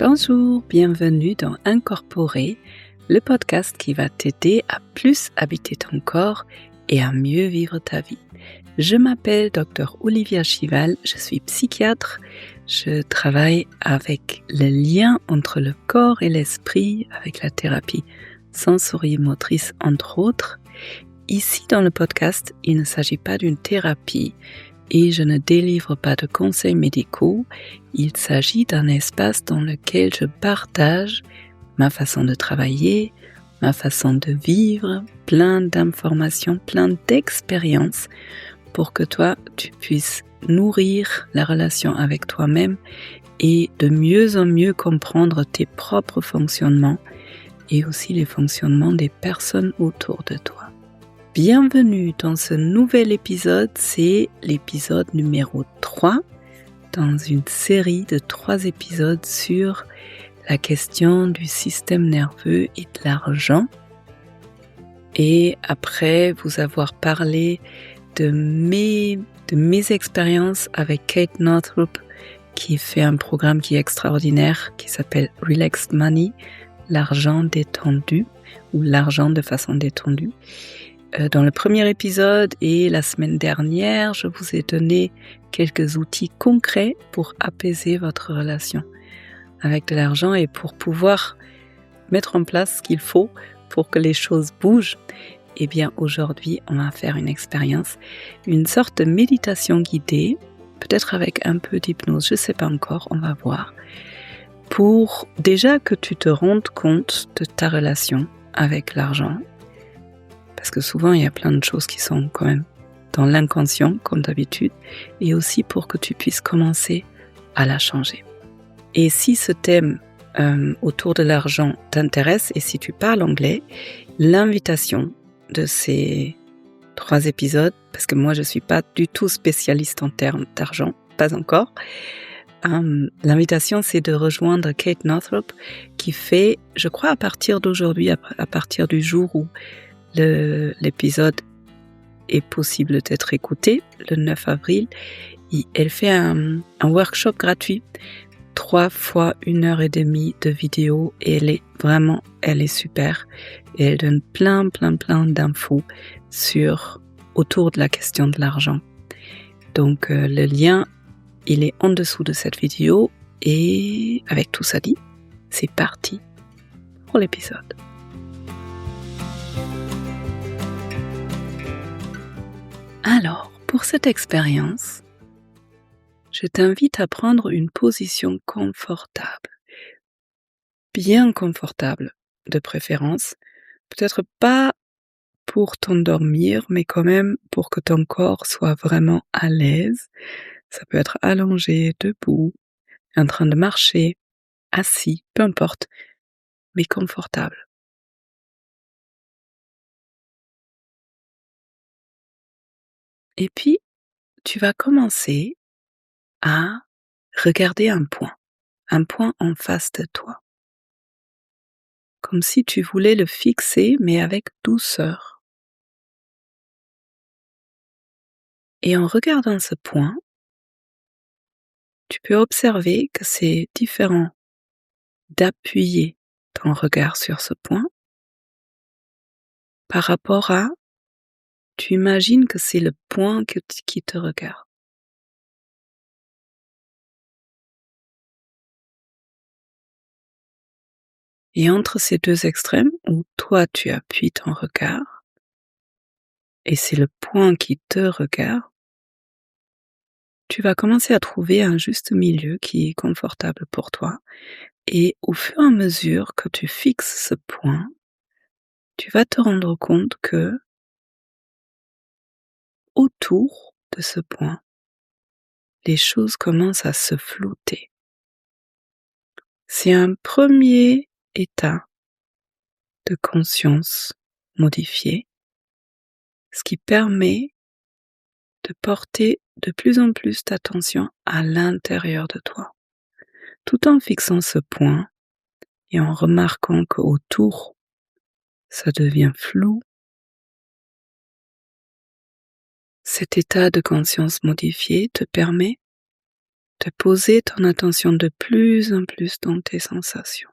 Bonjour, bienvenue dans Incorporer, le podcast qui va t'aider à plus habiter ton corps et à mieux vivre ta vie. Je m'appelle Dr Olivia Chival, je suis psychiatre, je travaille avec le lien entre le corps et l'esprit, avec la thérapie sensorimotrice entre autres. Ici dans le podcast, il ne s'agit pas d'une thérapie et je ne délivre pas de conseils médicaux. Il s'agit d'un espace dans lequel je partage ma façon de travailler, ma façon de vivre, plein d'informations, plein d'expériences pour que toi, tu puisses nourrir la relation avec toi-même et de mieux en mieux comprendre tes propres fonctionnements et aussi les fonctionnements des personnes autour de toi. Bienvenue dans ce nouvel épisode, c'est l'épisode numéro 3 dans une série de 3 épisodes sur la question du système nerveux et de l'argent. Et après vous avoir parlé de mes expériences avec Kate Northrup, qui fait un programme qui est extraordinaire, qui s'appelle Relaxed Money, l'argent détendu, ou l'argent de façon détendue. Dans le premier épisode et la semaine dernière, je vous ai donné quelques outils concrets pour apaiser votre relation avec de l'argent et pour pouvoir mettre en place ce qu'il faut pour que les choses bougent. Eh bien, aujourd'hui, on va faire une expérience, une sorte de méditation guidée, peut-être avec un peu d'hypnose, je ne sais pas encore, on va voir, pour déjà que tu te rendes compte de ta relation avec l'argent. Parce que souvent, il y a plein de choses qui sont quand même dans l'inconscient, comme d'habitude, et aussi pour que tu puisses commencer à la changer. Et si ce thème autour de l'argent t'intéresse, et si tu parles anglais, l'invitation de ces 3 épisodes, parce que moi, je ne suis pas du tout spécialiste en termes d'argent, pas encore, l'invitation, c'est de rejoindre Kate Northrup, qui fait, je crois, à partir d'aujourd'hui, à partir du jour où l'épisode est possible d'être écouté, le 9 avril. Elle fait un workshop gratuit, 3 fois 1h30 de vidéo, et elle est super. Et elle donne plein d'infos autour de la question de l'argent. Donc le lien, il est en dessous de cette vidéo, et avec tout ça dit, c'est parti pour l'épisode. Alors, pour cette expérience, je t'invite à prendre une position confortable, bien confortable de préférence, peut-être pas pour t'endormir, mais quand même pour que ton corps soit vraiment à l'aise. Ça peut être allongé, debout, en train de marcher, assis, peu importe, mais confortable. Et puis, tu vas commencer à regarder un point en face de toi. Comme si tu voulais le fixer, mais avec douceur. Et en regardant ce point, tu peux observer que c'est différent d'appuyer ton regard sur ce point par rapport à, tu imagines que c'est le point qui te regarde. Et entre ces 2 extrêmes, où toi tu appuies ton regard, et c'est le point qui te regarde, tu vas commencer à trouver un juste milieu qui est confortable pour toi. Et au fur et à mesure que tu fixes ce point, tu vas te rendre compte que autour de ce point, les choses commencent à se flouter. C'est un premier état de conscience modifié, ce qui permet de porter de plus en plus d'attention à l'intérieur de toi, tout en fixant ce point et en remarquant qu'autour, ça devient flou. Cet état de conscience modifié te permet de poser ton attention de plus en plus dans tes sensations.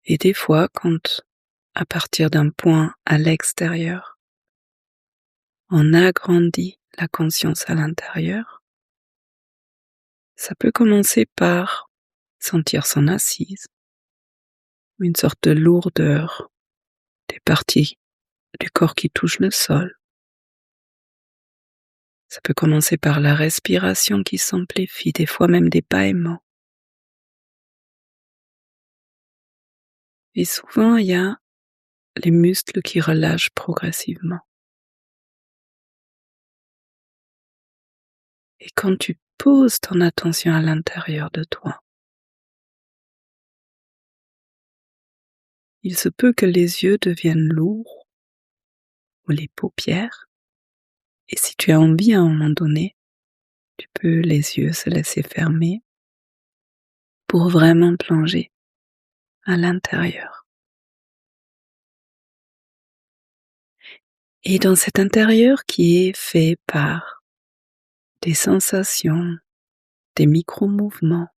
Et des fois, quand, à partir d'un point à l'extérieur, on agrandit la conscience à l'intérieur, ça peut commencer par sentir son assise, une sorte de lourdeur, des parties du corps qui touchent le sol. Ça peut commencer par la respiration qui s'amplifie, des fois même des bâillements. Et souvent, il y a les muscles qui relâchent progressivement. Et quand tu poses ton attention à l'intérieur de toi, il se peut que les yeux deviennent lourds ou les paupières. Et si tu as envie à un moment donné, tu peux les yeux se laisser fermer pour vraiment plonger à l'intérieur. Et dans cet intérieur qui est fait par des sensations, des micro-mouvements,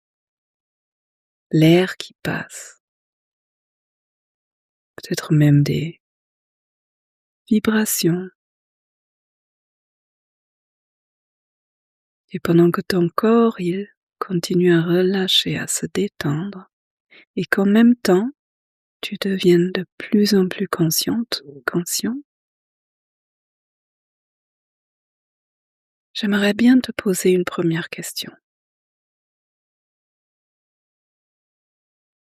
l'air qui passe, peut-être même des vibrations. Et pendant que ton corps, il continue à relâcher, à se détendre, et qu'en même temps, tu deviennes de plus en plus consciente ou conscient, j'aimerais bien te poser une première question.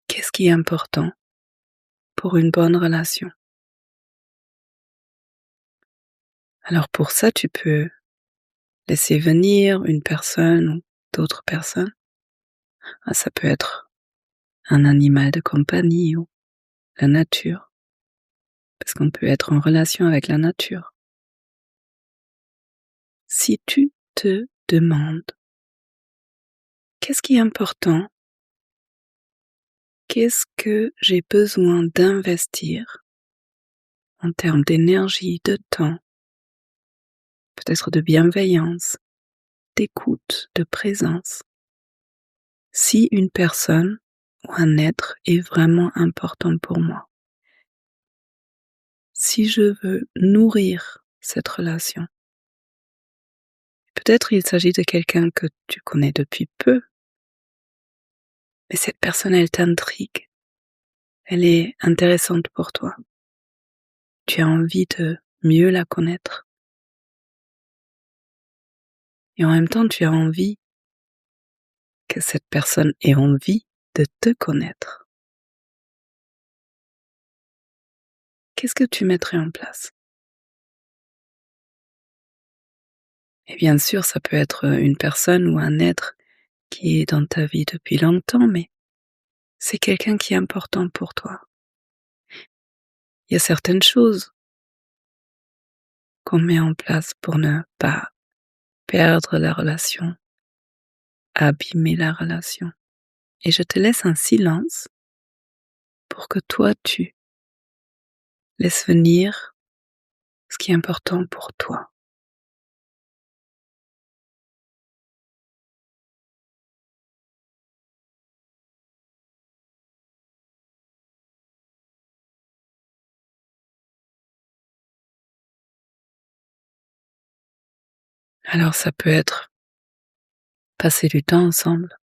Qu'est-ce qui est important pour une bonne relation? Alors pour ça, tu peux laisser venir une personne ou d'autres personnes. Ah, ça peut être un animal de compagnie ou la nature, parce qu'on peut être en relation avec la nature. Si tu te demandes qu'est-ce qui est important, qu'est-ce que j'ai besoin d'investir en termes d'énergie, de temps, peut-être de bienveillance, d'écoute, de présence, si une personne ou un être est vraiment important pour moi. Si je veux nourrir cette relation, peut-être il s'agit de quelqu'un que tu connais depuis peu, mais cette personne, elle t'intrigue, elle est intéressante pour toi. Tu as envie de mieux la connaître. Et en même temps, tu as envie que cette personne ait envie de te connaître. Qu'est-ce que tu mettrais en place? Et bien sûr, ça peut être une personne ou un être qui est dans ta vie depuis longtemps, mais c'est quelqu'un qui est important pour toi. Il y a certaines choses qu'on met en place pour ne pas perdre la relation, abîmer la relation. Et je te laisse un silence pour que toi, tu laisses venir ce qui est important pour toi. Alors ça peut être passer du temps ensemble.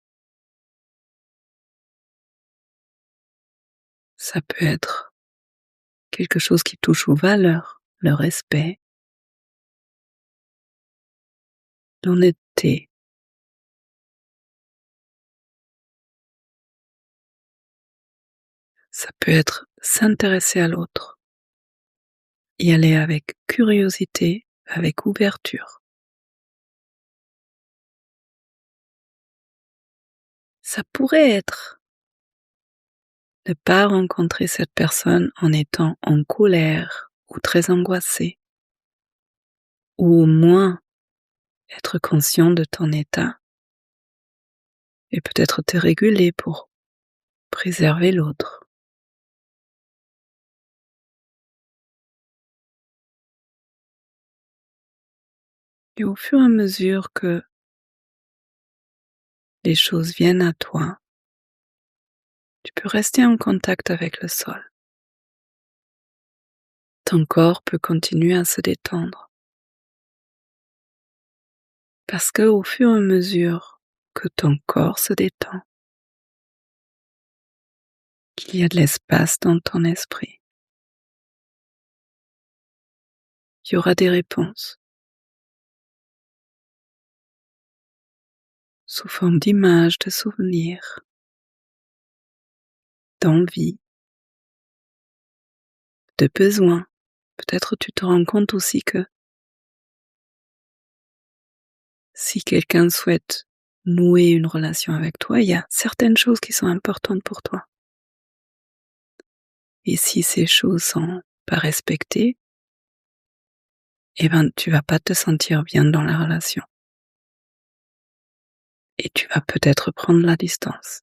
Ça peut être quelque chose qui touche aux valeurs, le respect, l'honnêteté. Ça peut être s'intéresser à l'autre, y aller avec curiosité, avec ouverture. Ça pourrait être ne pas rencontrer cette personne en étant en colère ou très angoissé, ou au moins être conscient de ton état et peut-être te réguler pour préserver l'autre. Et au fur et à mesure que les choses viennent à toi, tu peux rester en contact avec le sol. Ton corps peut continuer à se détendre. Parce que au fur et à mesure que ton corps se détend, qu'il y a de l'espace dans ton esprit, il y aura des réponses sous forme d'images, de souvenirs, d'envie, de besoins. Peut-être tu te rends compte aussi que si quelqu'un souhaite nouer une relation avec toi, il y a certaines choses qui sont importantes pour toi. Et si ces choses sont pas respectées, eh ben, tu vas pas te sentir bien dans la relation. Et tu vas peut-être prendre la distance.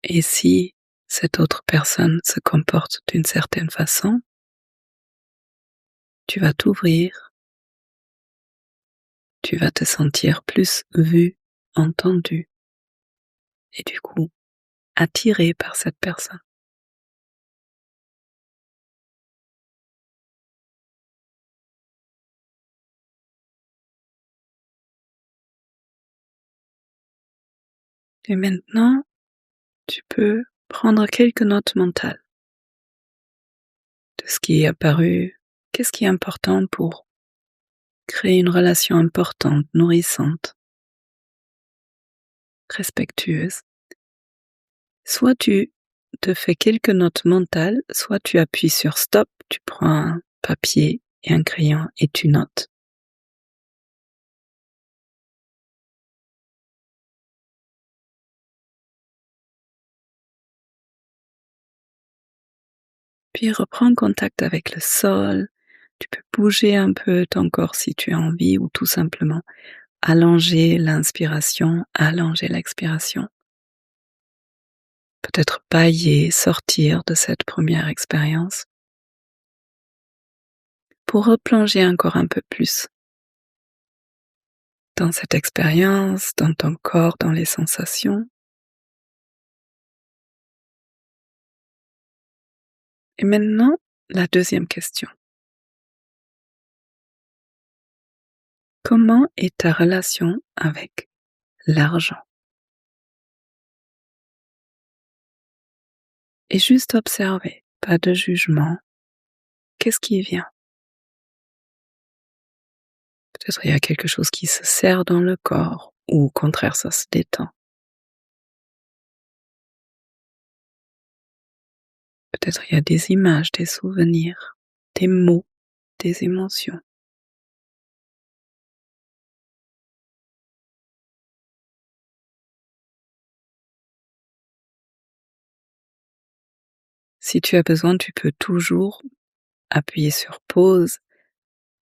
Et si cette autre personne se comporte d'une certaine façon, tu vas t'ouvrir, tu vas te sentir plus vu, entendu, et du coup attiré par cette personne. Et maintenant, tu peux prendre quelques notes mentales de ce qui est apparu, qu'est-ce qui est important pour créer une relation importante, nourrissante, respectueuse. Soit tu te fais quelques notes mentales, soit tu appuies sur stop, tu prends un papier et un crayon et tu notes. Puis reprends contact avec le sol, tu peux bouger un peu ton corps si tu as envie ou tout simplement allonger l'inspiration, allonger l'expiration. Peut-être bâiller, sortir de cette première expérience pour replonger encore un peu plus dans cette expérience, dans ton corps, dans les sensations. Et maintenant, la deuxième question. Comment est ta relation avec l'argent? Et juste observer, pas de jugement. Qu'est-ce qui vient? Peut-être il y a quelque chose qui se serre dans le corps, ou au contraire ça se détend. Peut-être il y a des images, des souvenirs, des mots, des émotions. Si tu as besoin, tu peux toujours appuyer sur pause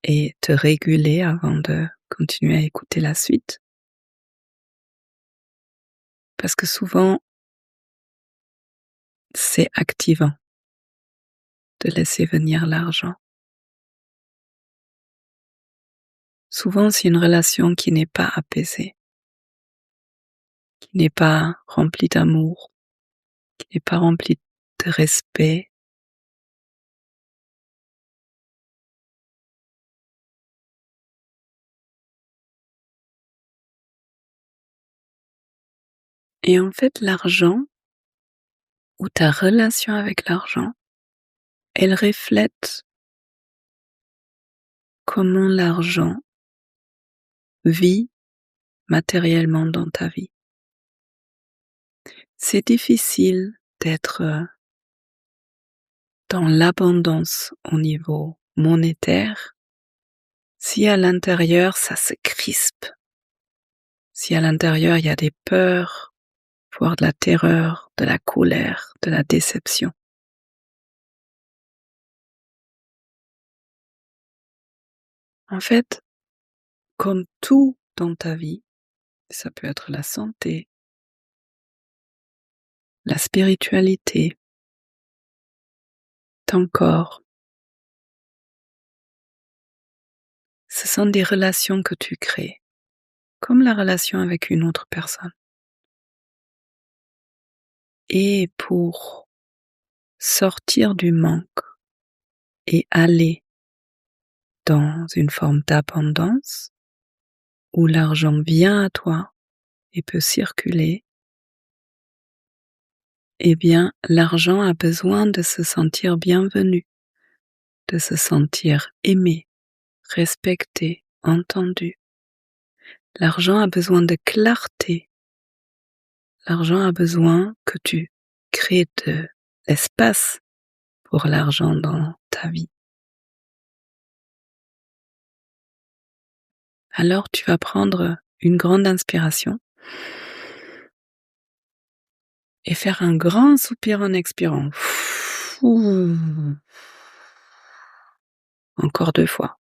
et te réguler avant de continuer à écouter la suite. Parce que souvent, c'est activant de laisser venir l'argent. Souvent, c'est une relation qui n'est pas apaisée, qui n'est pas remplie d'amour, qui n'est pas remplie de respect. Et en fait, l'argent ou ta relation avec l'argent, elle reflète comment l'argent vit matériellement dans ta vie. C'est difficile d'être dans l'abondance au niveau monétaire si à l'intérieur ça se crispe, si à l'intérieur il y a des peurs, voire de la terreur, de la colère, de la déception. En fait, comme tout dans ta vie, ça peut être la santé, la spiritualité, ton corps. Ce sont des relations que tu crées, comme la relation avec une autre personne. Et pour sortir du manque et aller dans une forme d'abondance, où l'argent vient à toi et peut circuler, eh bien, l'argent a besoin de se sentir bienvenu, de se sentir aimé, respecté, entendu. L'argent a besoin de clarté. L'argent a besoin que tu crées de l'espace pour l'argent dans ta vie. Alors tu vas prendre une grande inspiration et faire un grand soupir en expirant. Encore 2 fois.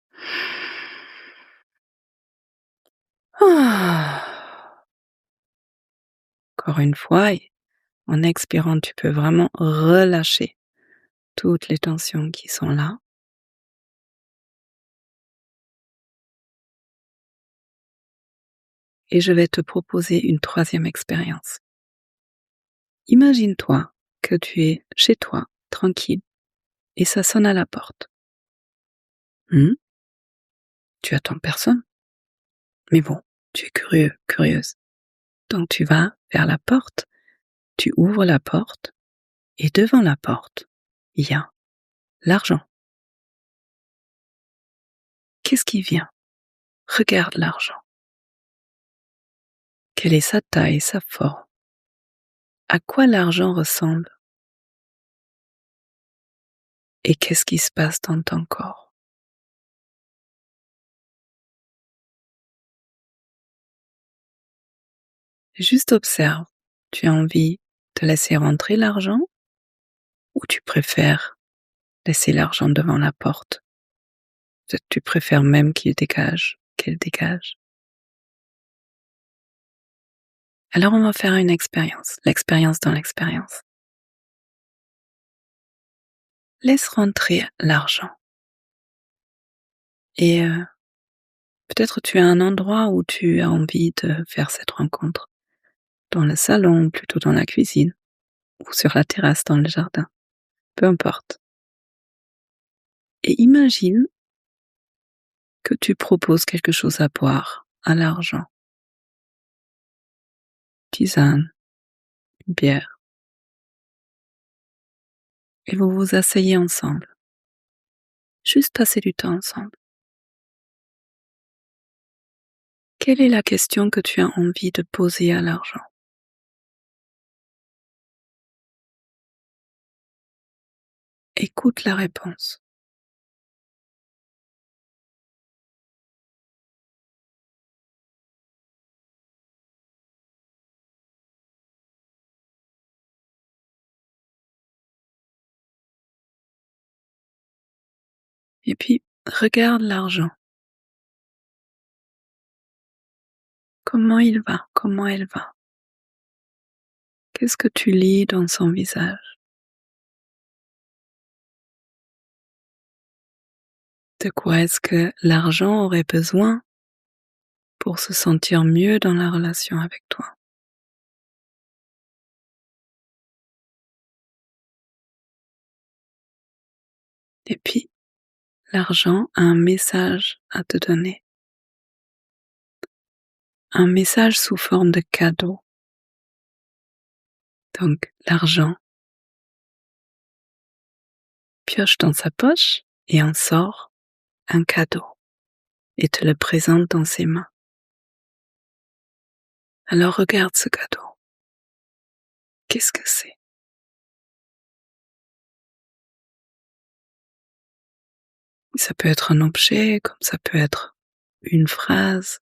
Encore une fois et en expirant, tu peux vraiment relâcher toutes les tensions qui sont là. Et je vais te proposer une 3e expérience. Imagine-toi que tu es chez toi, tranquille, et ça sonne à la porte. Tu attends personne. Mais bon, tu es curieux, curieuse. Donc tu vas vers la porte, tu ouvres la porte, et devant la porte, il y a l'argent. Qu'est-ce qui vient? Regarde l'argent. Quelle est sa taille, sa forme? À quoi l'argent ressemble? Et qu'est-ce qui se passe dans ton corps? Juste observe. Tu as envie de laisser rentrer l'argent ou tu préfères laisser l'argent devant la porte? Peut-être tu préfères même qu'elle dégage. Alors on va faire une expérience, l'expérience dans l'expérience. Laisse rentrer l'argent. Et peut-être tu as un endroit où tu as envie de faire cette rencontre. Dans le salon, plutôt dans la cuisine, ou sur la terrasse dans le jardin. Peu importe. Et imagine que tu proposes quelque chose à boire, à l'argent. Tisane, une bière. Et vous vous asseyez ensemble. Juste passer du temps ensemble. Quelle est la question que tu as envie de poser à l'argent? Écoute la réponse. Et puis, regarde l'argent. Comment il va? Comment elle va? Qu'est-ce que tu lis dans son visage? De quoi est-ce que l'argent aurait besoin pour se sentir mieux dans la relation avec toi? Et puis, l'argent a un message à te donner. Un message sous forme de cadeau. Donc, l'argent pioche dans sa poche et en sort un cadeau et te le présente dans ses mains. Alors regarde ce cadeau. Qu'est-ce que c'est? Ça peut être un objet, comme ça peut être une phrase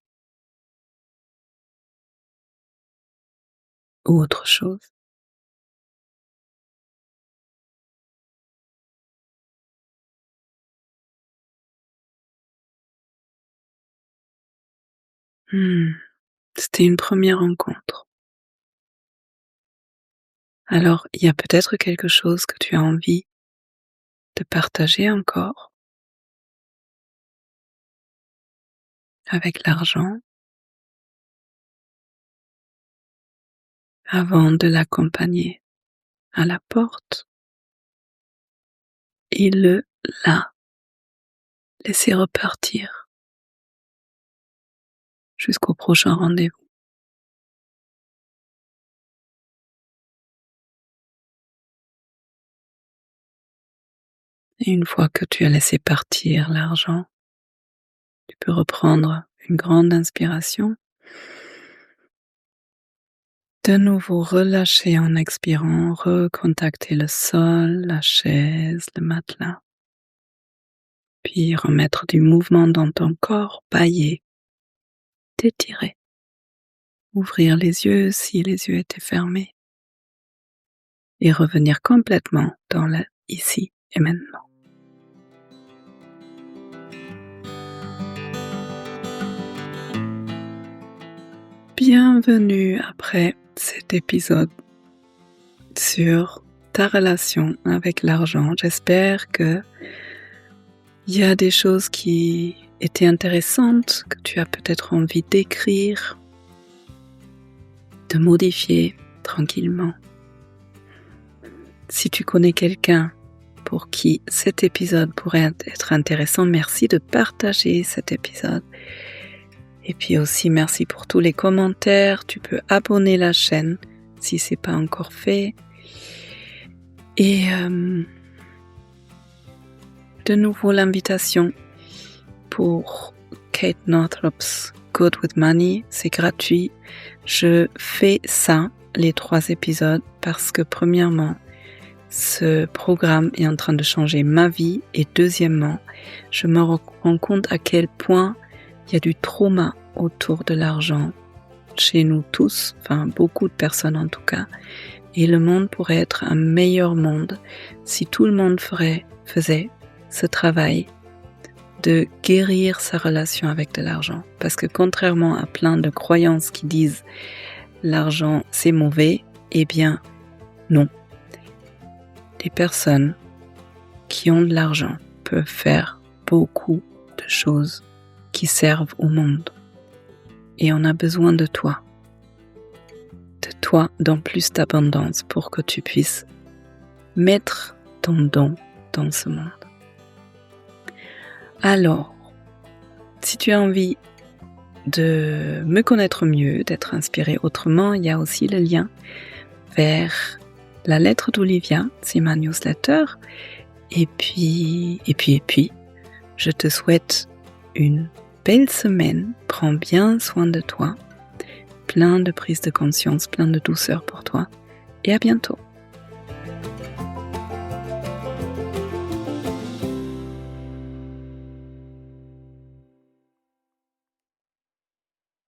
ou autre chose. C'était une première rencontre. Alors, il y a peut-être quelque chose que tu as envie de partager encore avec l'argent avant de l'accompagner à la porte et le laisser repartir jusqu'au prochain rendez-vous. Et une fois que tu as laissé partir l'argent, tu peux reprendre une grande inspiration. De nouveau relâcher en expirant, recontacter le sol, la chaise, le matelas. Puis remettre du mouvement dans ton corps, bâiller, t'étirer. Ouvrir les yeux si les yeux étaient fermés. Et revenir complètement dans le ici et maintenant. Bienvenue après cet épisode sur ta relation avec l'argent. J'espère que il y a des choses qui étaient intéressantes, que tu as peut-être envie d'écrire, de modifier tranquillement. Si tu connais quelqu'un pour qui cet épisode pourrait être intéressant, merci de partager cet épisode. Et puis aussi, merci pour tous les commentaires. Tu peux abonner la chaîne si ce n'est pas encore fait. Et de nouveau, l'invitation pour Kate Northrop's Good with Money, c'est gratuit. Je fais ça, les 3 épisodes, parce que premièrement, ce programme est en train de changer ma vie. Et deuxièmement, je me rends compte à quel point il y a du trauma autour de l'argent chez nous tous, enfin beaucoup de personnes en tout cas. Et le monde pourrait être un meilleur monde si tout le monde faisait ce travail de guérir sa relation avec de l'argent. Parce que contrairement à plein de croyances qui disent l'argent c'est mauvais, eh bien non. Les personnes qui ont de l'argent peuvent faire beaucoup de choses qui servent au monde. Et on a besoin de toi dans plus d'abondance pour que tu puisses mettre ton don dans ce monde. Alors, si tu as envie de me connaître mieux, d'être inspiré autrement, il y a aussi le lien vers la lettre d'Olivia, c'est ma newsletter. Et puis, je te souhaite une belle semaine, prends bien soin de toi, plein de prise de conscience, plein de douceur pour toi, et à bientôt.